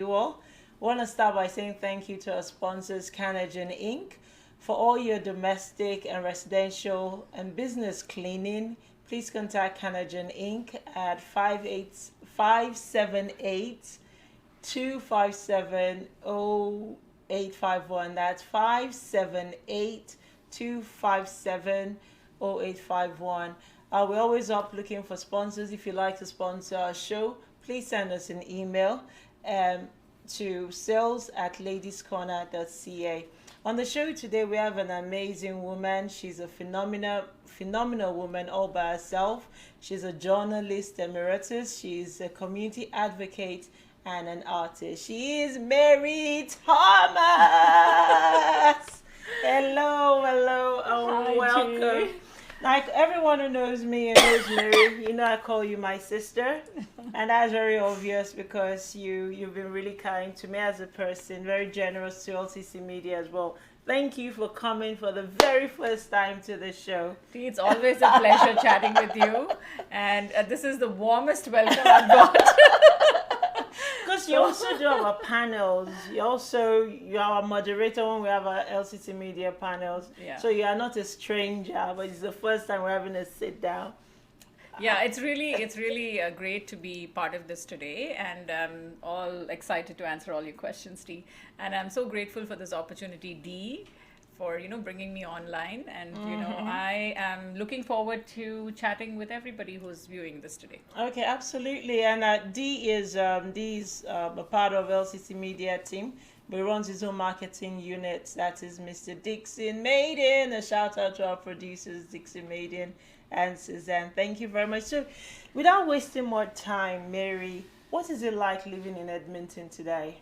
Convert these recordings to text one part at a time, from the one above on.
you all. Want to start by saying thank you to our sponsors, Canagen Inc. For all your domestic and residential and business cleaning, please contact Canagen Inc. at 578-557-257-0851. That's 578-257-0851. We're always up looking for sponsors. If you'd like to sponsor our show, please send us an email um, to sales@ladiescorner.ca. On the show today, we have an amazing woman. She's a phenomenal woman all by herself. She's a journalist emeritus. She's a community advocate and an artist. She is Mary Thomas. Hello, hello, Hi, welcome. G. Like everyone who knows me and knows Mary, you know I call you my sister, and that's very obvious because you've been really kind to me as a person, very generous to LCCMedia as well. Thank you for coming for the very first time to the show. It's always a pleasure chatting with you, and this is the warmest welcome I've got. Because you also do our panels. You are a moderator when we have our LCCMedia panels. Yeah. So you are not a stranger, but it's the first time we're having a sit down. Yeah, it's really great to be part of this today, and I'm all excited to answer all your questions, T. And I'm so grateful for this opportunity, D, for bringing me online, and I am looking forward to chatting with everybody who's viewing this today. Okay, absolutely. And D's a part of LCCMedia team. He runs his own marketing unit. That is Mr. Dixon Maiden. A shout out to our producers, Dixon Maiden and Suzanne. Thank you very much. So, without wasting more time, Mary, what is it like living in Edmonton today?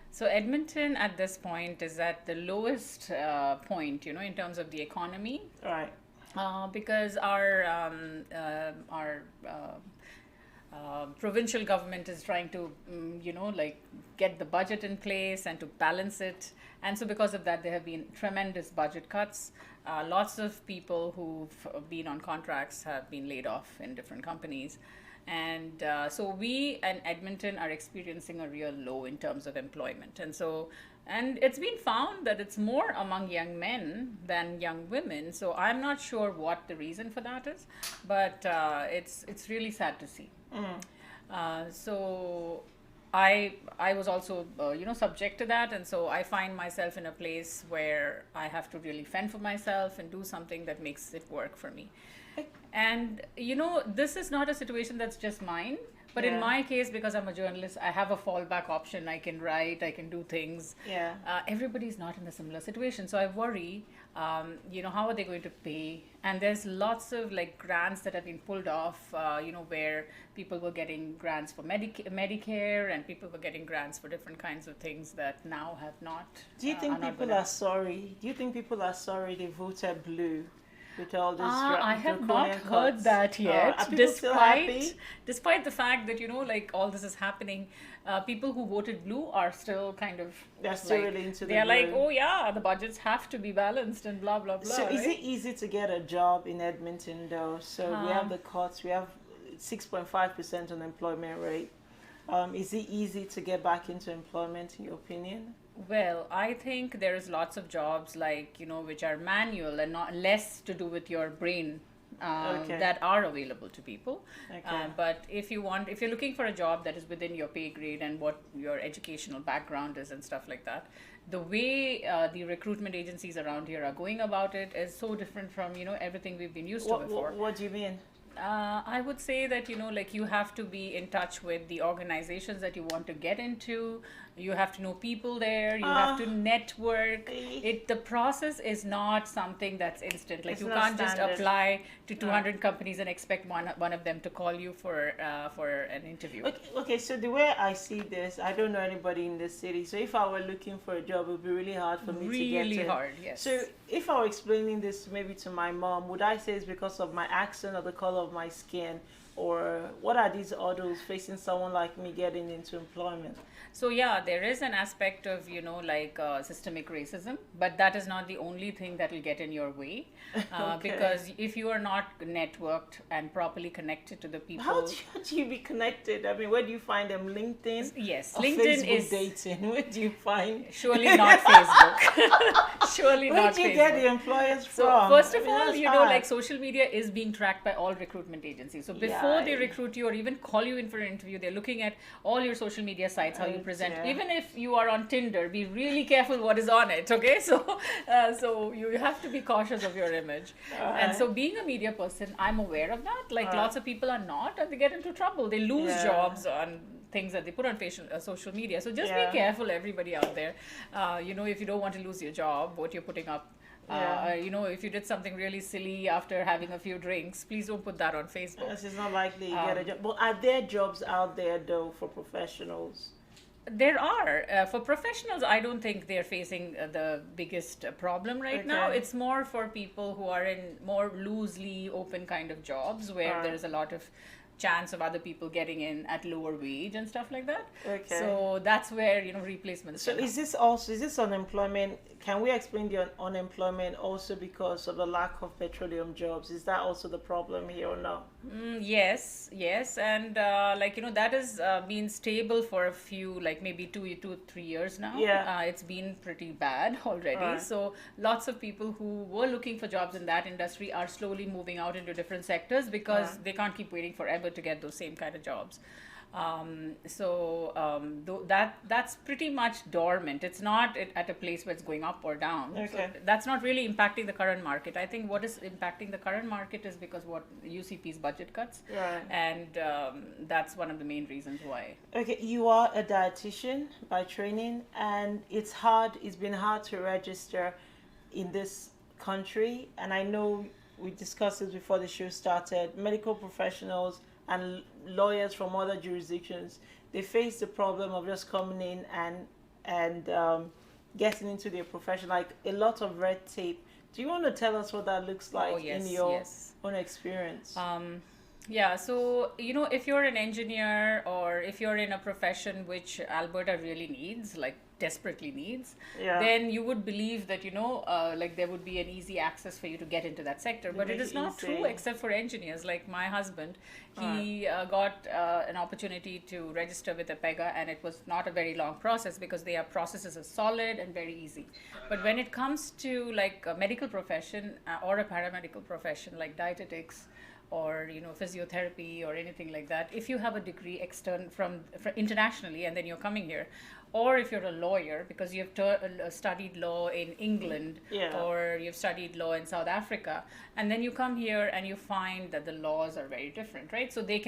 So Edmonton at this point is at the lowest point, in terms of the economy, All right. because our provincial government is trying to, like get the budget in place and to balance it. And so because of that, there have been tremendous budget cuts. Lots of people who've been on contracts have been laid off in different companies. And so we and Edmonton are experiencing a real low in terms of employment. And it's been found that it's more among young men than young women. So I'm not sure what the reason for that is, but it's really sad to see. So I was also subject to that, and so I find myself in a place where I have to really fend for myself and do something that makes it work for me. And this is not a situation that's just mine, but in Yeah. my case, because I'm a journalist, I have a fallback option. I can write, I can do things. Yeah. Everybody's not in a similar situation, so I worry, how are they going to pay? And there's lots of like grants that have been pulled off, where people were getting grants for Medicare, and people were getting grants for different kinds of things that now have not. Do you think are not people gonna- are sorry? Do you think people are sorry they voted blue with all this I have not draconian heard cuts? that yet. Are people still happy? Despite the fact that like all this is happening, people who voted blue are still kind of They're still like, really into the they are like, blue. oh yeah, the budgets have to be balanced and blah blah blah. So is right? it easy to get a job in Edmonton though? So we have the cuts. We have 6.5% unemployment rate. Is it easy to get back into employment in your opinion? Well, I think there is lots of jobs like which are manual and not less to do with your brain. Okay. That are available to people. Okay. But if you're looking for a job that is within your pay grade and what your educational background is and stuff like that, the way the recruitment agencies around here are going about it is so different from everything we've been used to before. What do you mean? I would say that like you have to be in touch with the organizations that you want to get into. You have to know people there. You have to network. The process is not something that's instant. Like It's you not can't just standard. apply to 200 companies and expect one of them to call you for an interview. Okay, so the way I see this, I don't know anybody in the city. So if I were looking for a job, it would be really hard for me to get Really in. hard, yes. So if I were explaining this maybe to my mom, would I say it's because of my accent or the color of my skin? Or what are these hurdles facing someone like me getting into employment? So yeah, there is an aspect of, like systemic racism, but that is not the only thing that will get in your way. Okay. Because if you are not networked and properly connected to the How people. do you be connected? I mean, where do you find them? LinkedIn Yes, or LinkedIn Facebook is dating? Where do you find? surely not Facebook. Surely Where not do you Facebook. get the employers So from? first I of mean, all, that's hard. like social media is being tracked by all recruitment agencies. So before they Yeah. recruit you or even call you in for an interview, they're looking at all your social media sites, how you Right, present. yeah. Even if you are on Tinder, be really careful what is on it. Okay, so you have to be cautious of your image. And so being a media person, I'm aware of that. Like lots of people are not, and they get into trouble. They lose Yeah. jobs on things that they put on social media. So just Yeah. be careful, everybody out there. If you don't want to lose your job, what you're putting up. Yeah. If you did something really silly after having a few drinks, please don't put that on Facebook. Yes, it's not likely you get a job. But are there jobs out there though for professionals? There are. For professionals, I don't think they're facing the biggest problem right now. Okay. It's more for people who are in more loosely open kind of jobs where Alright. there's a lot of chance of other people getting in at lower wage and stuff like that. Okay. So that's where, replacements So can is this unemployment? Can we explain the unemployment also because of the lack of petroleum jobs? Is that also the problem here or no? Yes, and that has been stable for a few, like maybe 2, 3 years now. Yeah. It's been pretty bad already. Right. So lots of people who were looking for jobs in that industry are slowly moving out into different sectors because they can't keep waiting forever to get those same kind of jobs. That's pretty much dormant. It's not at a place where it's going up or down. Okay. So that's not really impacting the current market. I think what is impacting the current market is because what UCP's budget cuts, Right. and that's one of the main reasons why. Okay, you are a dietitian by training, and it's been hard to register in this country. And I know we discussed this before the show started. Medical professionals and lawyers from other jurisdictions, they face the problem of just coming in and getting into their profession, like a lot of red tape. Do you want to tell us what that looks like in your own experience? Yeah, so if you're an engineer or if you're in a profession which Alberta really needs, like desperately needs, Yeah. then you would believe that there would be an easy access for you to get into that sector. But it is not easy. true, except for engineers. Like my husband, he got an opportunity to register with APEGA, and it was not a very long process because their processes are solid and very easy. But when it comes to like a medical profession or a paramedical profession like dietetics, or physiotherapy or anything like that, if you have a degree from internationally and then you're coming here, or if you're a lawyer because you've studied law in England, Yeah. or you've studied law in South Africa, and then you come here and you find that the laws are very different, right? So they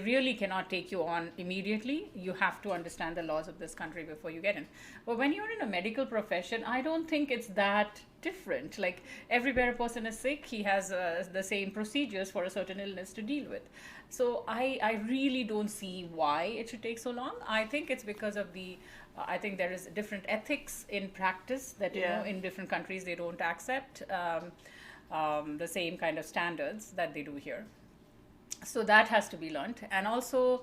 really cannot take you on immediately. You have to understand the laws of this country before you get in. But when you're in a medical profession, I don't think it's that different. Like everywhere a person is sick, he has the same procedures for a certain illness to deal with. So I really don't see why it should take so long. I think it's because of I think there is different ethics in practice that in different countries they don't accept the same kind of standards that they do here. So that has to be learned. And also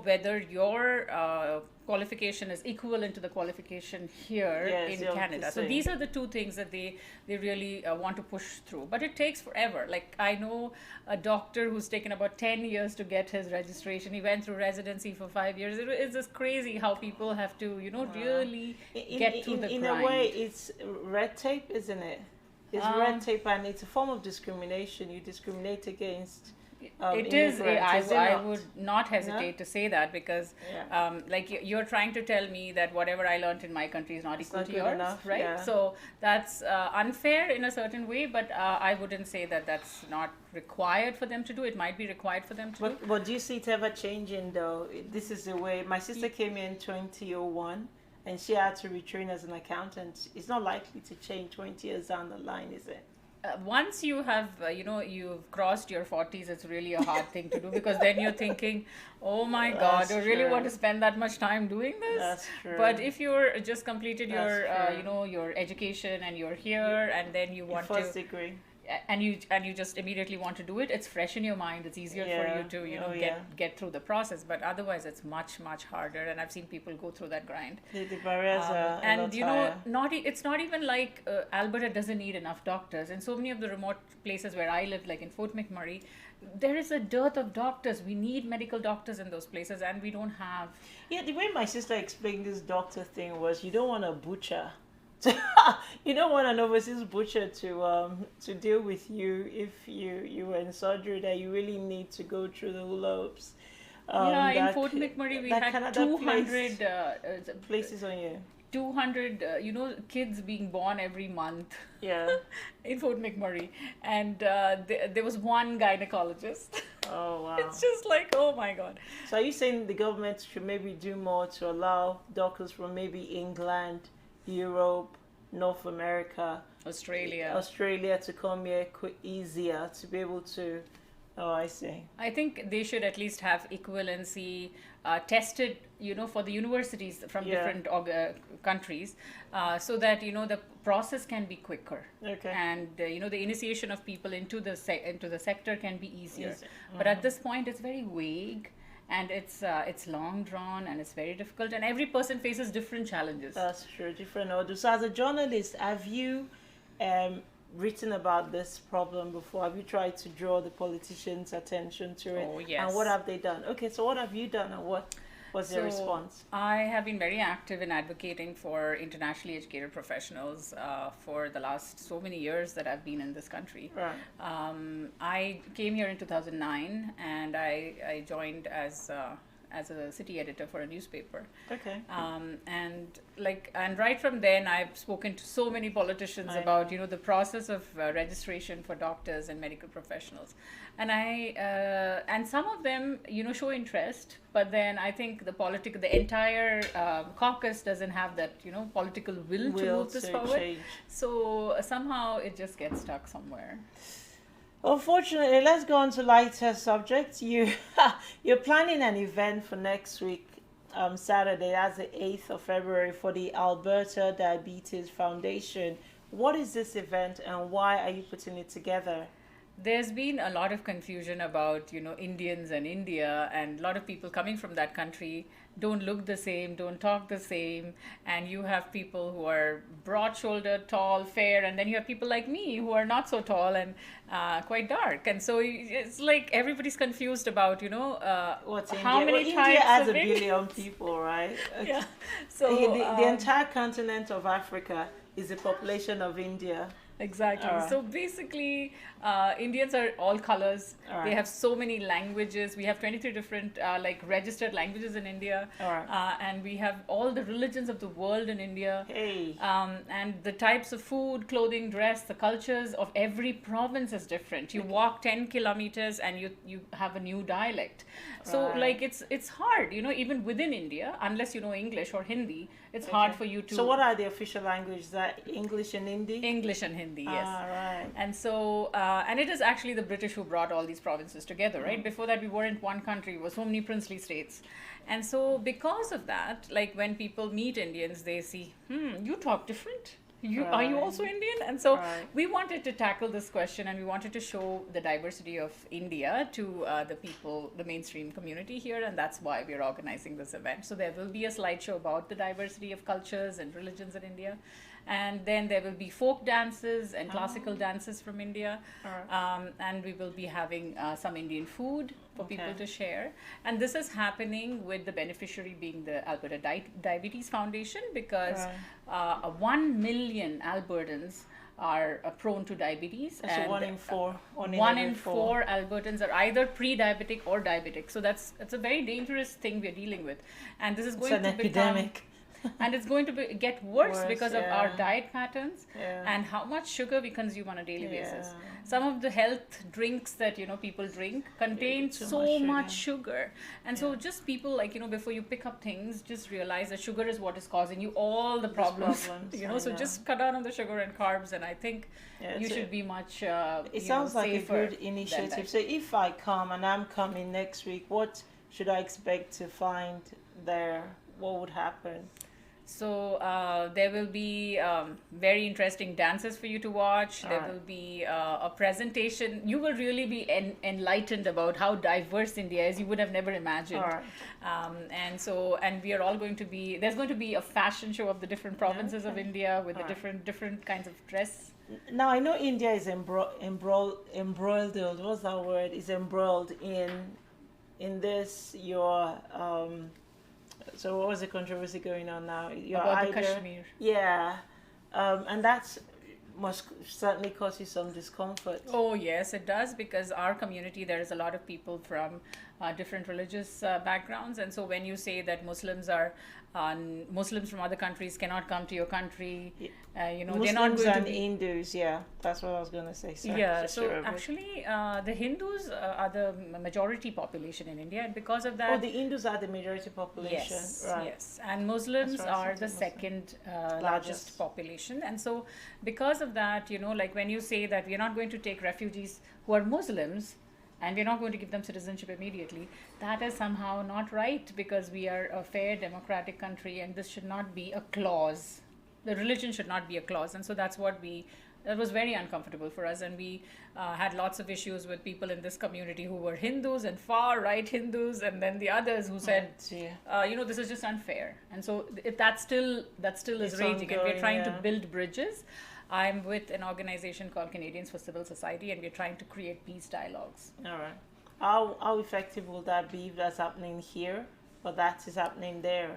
whether your qualification is equivalent to the qualification here in Canada. So these are the two things that they really want to push through. But it takes forever. Like I know a doctor who's taken about 10 years to get his registration. He went through residency for 5 years. It's just crazy how people have to, really get through the grind. In a way, it's red tape, isn't it? It's red tape, and it's a form of discrimination. You discriminate against it is. I would not hesitate No? to say that because, you're trying to tell me that whatever I learned in my country is not equal to yours, enough, right? yeah. So that's unfair in a certain way, but I wouldn't say that that's not required for them to do. It might be required for them to do. But do you see it ever changing though? This is the way. My sister came in 2001, and she had to retrain as an accountant. It's not likely to change 20 years down the line, is it? Once you have, you've crossed your 40s, it's really a hard thing to do because then you're thinking, oh my God, That's do I really true. want to spend that much time doing this? That's true. But if you're just completed That's your, true. your education and you're here and then you want First to... degree. and you just immediately want to do it, it's fresh in your mind, it's easier for you to get through the process. But otherwise it's much harder, and I've seen people go through that grind. The barriers are a And lot you know, higher. it's not even like Alberta doesn't need enough doctors. In so many of the remote places where I live, like in Fort McMurray, there is a dearth of doctors. We need medical doctors in those places, and we don't have. Yeah, the way my sister explained this doctor thing was you don't want a butcher. You don't want an overseas butcher to deal with you if you were in surgery that you really need to go through the hoops. Yeah, in Fort McMurray we had 200 places on you. 200 kids being born every month. Yeah. In Fort McMurray, and there was one gynecologist. Oh wow. It's just like, oh my god. So are you saying the government should maybe do more to allow doctors from maybe England, Europe, North America, Australia to come here easier to be able to? Oh, I see. I think they should at least have equivalency tested, for the universities from different countries, so that the process can be quicker. Okay. And the initiation of people into the sector can be easier. But at this point, it's very vague, and it's long drawn, and it's very difficult, and every person faces different challenges. That's true, different orders. So as a journalist, have you written about this problem before? Have you tried to draw the politicians' attention to it? Oh, yes. And what have they done? Okay, so what have you done, and what was their response? I have been very active in advocating for internationally educated professionals for the last so many years that I've been in this country. Right. I came here in 2009, and I joined as a city editor for a newspaper. Okay. And right from then, I've spoken to so many politicians about the process of registration for doctors and medical professionals, and and some of them show interest, but then I think the entire caucus doesn't have that political will to move this forward. Change. So somehow it just gets stuck somewhere. Unfortunately, let's go on to lighter subjects. You're planning an event for next week, Saturday, that's the 8th of February, for the Alberta Diabetes Foundation. What is this event, and why are you putting it together? There's been a lot of confusion about, Indians and India, and a lot of people coming from that country don't look the same, don't talk the same, and you have people who are broad-shouldered, tall, fair, and then you have people like me who are not so tall and quite dark, and so it's like everybody's confused about, what's how India? many India has of 1 billion people, right? Yeah. So the entire continent of Africa is the population of India. Exactly. So basically, Indians are all colors. They have so many languages. We have 23 different registered languages in India. And we have all the religions of the world in India. Hey. And the types of food, clothing, dress, the cultures of every province is different. You walk 10 kilometers and you have a new dialect. So it's hard, even within India, unless you know English or Hindi, it's hard for you to... So what are the official languages? Is that English and Hindi? English and Hindi, yes. Right. And so, and it is actually the British who brought all these provinces together, right? Before that, we weren't one country. It was so many princely states. And so because of that, when people meet Indians, they see, you talk different. Are you also Indian? And so we wanted to tackle this question, and we wanted to show the diversity of India to the people, the mainstream community here, and that's why we're organizing this event. So there will be a slideshow about the diversity of cultures and religions in India. And then there will be folk dances and classical dances from India. And we will be having some Indian food for people to share. And this is happening with the beneficiary being the Alberta Diabetes Foundation, because 1 million Albertans are prone to diabetes. So and 1 in 4. 1 in 4 Albertans are either pre-diabetic or diabetic. So it's a very dangerous thing we're dealing with. And this is going to epidemic. And it's going to get worse because of our diet patterns and how much sugar we consume on a daily basis. Some of the health drinks that people drink contain so much sugar. And so just people before you pick up things, just realize that sugar is what is causing you all the problems. So just cut down on the sugar and carbs, and I think you should be much it sounds like a good initiative. So if I come, and I'm coming next week, what should I expect to find there? What would happen? So there will be very interesting dances for you to watch. There will be a presentation. You will really be enlightened about how diverse India is. You would have never imagined. And we are all going to be. There's going to be a fashion show of the different provinces of India with the different kinds of dress. Now I know India is embroiled. What's that word? Is embroiled in this your. So what was the controversy going on now? About the Kashmir. Yeah, and that's must certainly cause you some discomfort. Oh yes, it does, because our community, there is a lot of people from different religious backgrounds, and so when you say that Muslims from other countries cannot come to your country, Muslims they're not going and to be, Hindus. Yeah, that's what I was going to say. Sorry, yeah. So actually, the Hindus are the majority population in India, and because of that, the Hindus are the majority population. Yes, right. yes, and Muslims are the second largest population, and so because of that, like when you say that we're not going to take refugees who are Muslims, and we're not going to give them citizenship immediately, that is somehow not right, because we are a fair democratic country, and this should not be a clause. The religion should not be a clause, and so that was very uncomfortable for us, and we had lots of issues with people in this community who were Hindus and far right Hindus, and then the others who said, this is just unfair. And so if that still is raging, and we're trying to build bridges. I'm with an organization called Canadians for Civil Society, and we're trying to create peace dialogues. All right. How effective will that be if that's happening here, but that is happening there?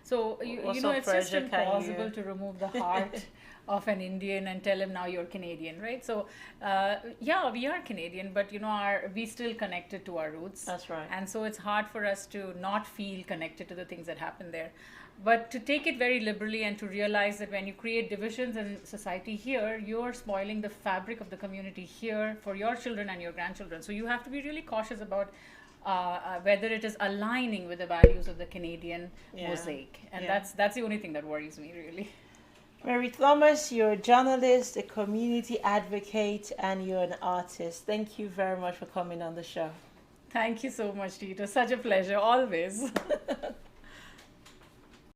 So, it's just impossible to remove the heart of an Indian and tell him now you're Canadian, right? So, we are Canadian, but, we still connected to our roots. That's right. And so it's hard for us to not feel connected to the things that happen there. But to take it very liberally and to realize that when you create divisions in society here, you're spoiling the fabric of the community here for your children and your grandchildren. So you have to be really cautious about whether it is aligning with the values of the Canadian mosaic. And that's the only thing that worries me, really. Mary Thomas, you're a journalist, a community advocate, and you're an artist. Thank you very much for coming on the show. Thank you so much, Tito. Such a pleasure, always.